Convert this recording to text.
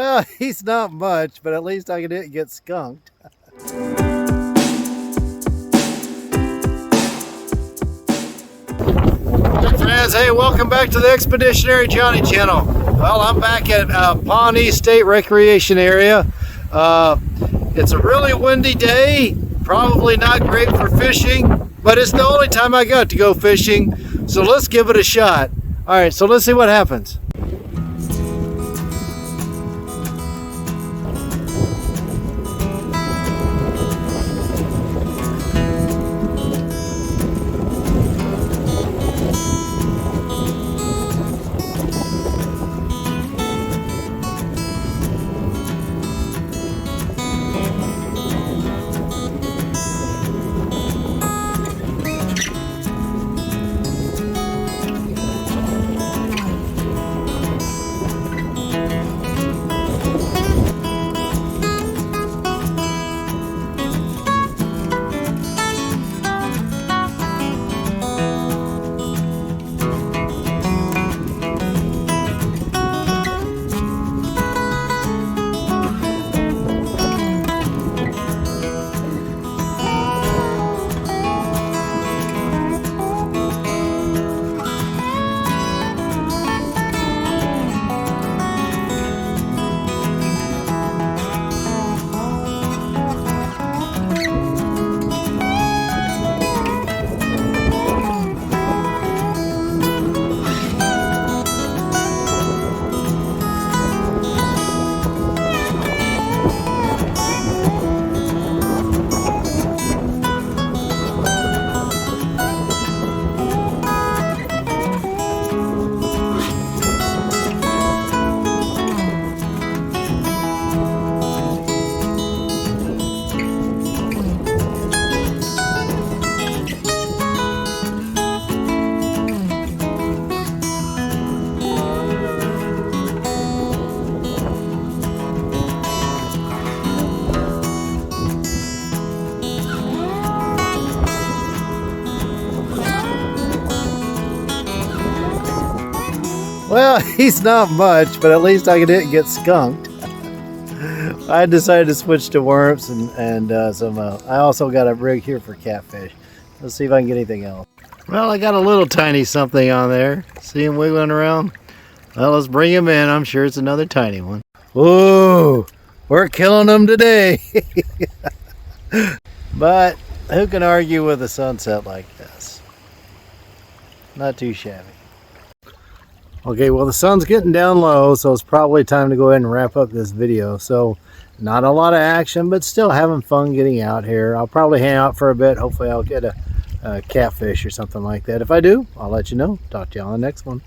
Well, he's not much, but at least I didn't get skunked. Hey friends, hey, welcome back to the Expeditionary Johnny channel. Well, I'm back at Pawnee State Recreation Area. It's a really windy day, probably not great for fishing, but it's the only time I got to go fishing, so let's give it a shot. All right, so let's see what happens. Well, he's not much, but at least I didn't get skunked. I decided to switch to worms and some. I also got a rig here for catfish. Let's see if I can get anything else. Well, I got a little tiny something on there. See him wiggling around? Well, let's bring him in. I'm sure it's another tiny one. Ooh, we're killing them today. But who can argue with a sunset like this? Not too shabby. Okay, well, the sun's getting down low, so it's probably time to go ahead and wrap up this video. So not a lot of action, but still having fun getting out here. I'll probably hang out for a bit. Hopefully I'll get a catfish or something like that. If I do, I'll let you know. Talk to you on the next one.